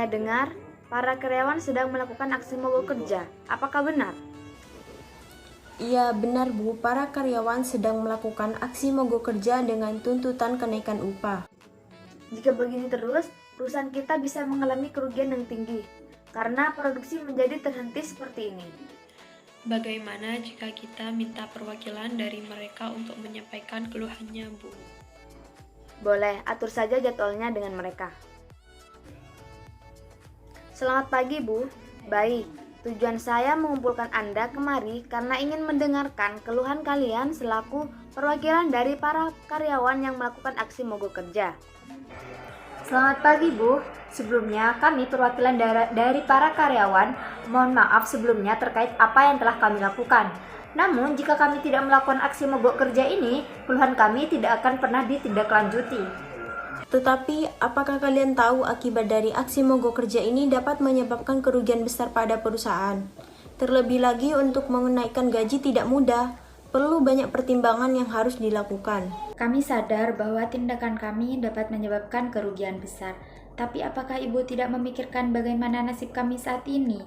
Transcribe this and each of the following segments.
Saya dengar para karyawan sedang melakukan aksi mogok kerja. Apakah benar? Iya, benar Bu. Para karyawan sedang melakukan aksi mogok kerja dengan tuntutan kenaikan upah. Jika begini terus, perusahaan kita bisa mengalami kerugian yang tinggi karena produksi menjadi terhenti seperti ini. Bagaimana jika kita minta perwakilan dari mereka untuk menyampaikan keluhannya, Bu? Boleh, atur saja jadwalnya dengan mereka. Selamat pagi, Bu. Baik, tujuan saya mengumpulkan Anda kemari karena ingin mendengarkan keluhan kalian selaku perwakilan dari para karyawan yang melakukan aksi mogok kerja. Selamat pagi, Bu. Sebelumnya, kami perwakilan dari para karyawan mohon maaf sebelumnya terkait apa yang telah kami lakukan. Namun, jika kami tidak melakukan aksi mogok kerja ini, keluhan kami tidak akan pernah ditindaklanjuti. Tetapi, apakah kalian tahu akibat dari aksi mogok kerja ini dapat menyebabkan kerugian besar pada perusahaan? Terlebih lagi untuk menaikkan gaji tidak mudah, perlu banyak pertimbangan yang harus dilakukan. Kami sadar bahwa tindakan kami dapat menyebabkan kerugian besar. Tapi apakah Ibu tidak memikirkan bagaimana nasib kami saat ini?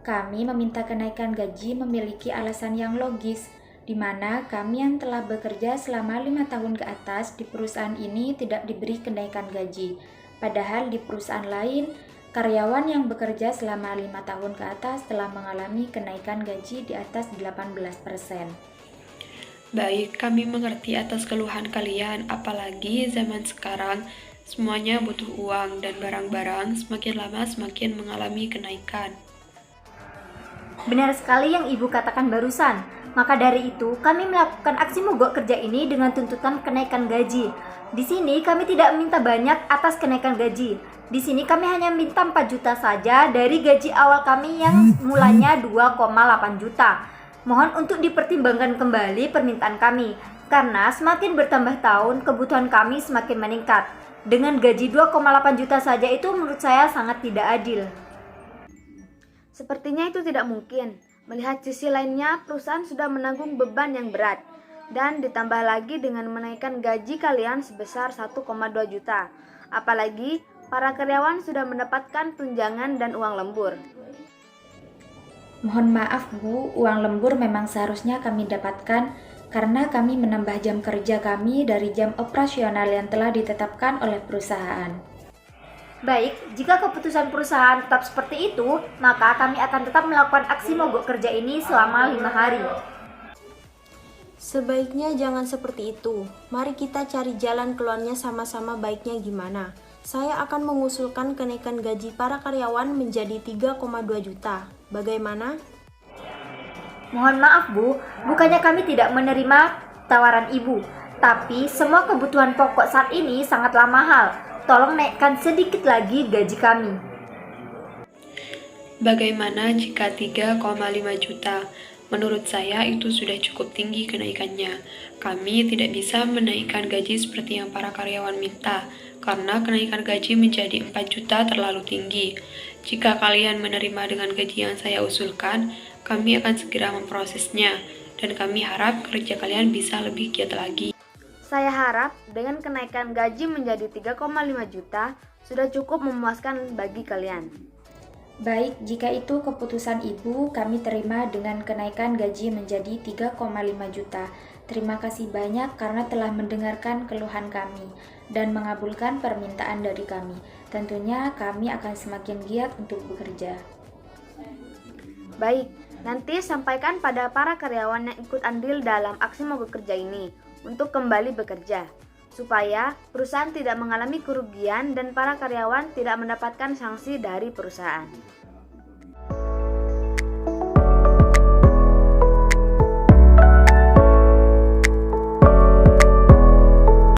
Kami meminta kenaikan gaji memiliki alasan yang logis, di mana kami yang telah bekerja selama 5 tahun ke atas di perusahaan ini tidak diberi kenaikan gaji. Padahal di perusahaan lain, karyawan yang bekerja selama 5 tahun ke atas telah mengalami kenaikan gaji di atas 18%. Baik, kami mengerti atas keluhan kalian, apalagi zaman sekarang semuanya butuh uang dan barang-barang semakin lama semakin mengalami kenaikan. Benar sekali yang Ibu katakan barusan. Maka dari itu, kami melakukan aksi mogok kerja ini dengan tuntutan kenaikan gaji. Di sini kami tidak minta banyak atas kenaikan gaji. Di sini kami hanya minta 4 juta saja dari gaji awal kami yang mulanya 2,8 juta. Mohon untuk dipertimbangkan kembali permintaan kami, karena semakin bertambah tahun kebutuhan kami semakin meningkat. Dengan gaji 2,8 juta saja itu menurut saya sangat tidak adil. Sepertinya itu tidak mungkin. Melihat sisi lainnya, perusahaan sudah menanggung beban yang berat. Dan ditambah lagi dengan menaikkan gaji kalian sebesar 1,2 juta. Apalagi, para karyawan sudah mendapatkan tunjangan dan uang lembur. Mohon maaf Bu, uang lembur memang seharusnya kami dapatkan karena kami menambah jam kerja kami dari jam operasional yang telah ditetapkan oleh perusahaan. Baik, jika keputusan perusahaan tetap seperti itu, maka kami akan tetap melakukan aksi mogok kerja ini selama 5 hari. Sebaiknya jangan seperti itu. Mari kita cari jalan keluarnya sama-sama baiknya gimana. Saya akan mengusulkan kenaikan gaji para karyawan menjadi 3,2 juta. Bagaimana? Mohon maaf Bu, bukannya kami tidak menerima tawaran Ibu, tapi semua kebutuhan pokok saat ini sangatlah mahal. Tolong naikkan sedikit lagi gaji kami. Bagaimana jika 3,5 juta? Menurut saya itu sudah cukup tinggi kenaikannya. Kami tidak bisa menaikkan gaji seperti yang para karyawan minta, karena kenaikan gaji menjadi 4 juta terlalu tinggi. Jika kalian menerima dengan gaji yang saya usulkan, kami akan segera memprosesnya, dan kami harap kerja kalian bisa lebih giat lagi. Saya harap dengan kenaikan gaji menjadi 3,5 juta sudah cukup memuaskan bagi kalian. Baik, jika itu keputusan Ibu, kami terima dengan kenaikan gaji menjadi 3,5 juta. Terima kasih banyak karena telah mendengarkan keluhan kami dan mengabulkan permintaan dari kami. Tentunya kami akan semakin giat untuk bekerja. Baik, nanti sampaikan pada para karyawan yang ikut andil dalam aksi mogok kerja ini untuk kembali bekerja, supaya perusahaan tidak mengalami kerugian dan para karyawan tidak mendapatkan sanksi dari perusahaan.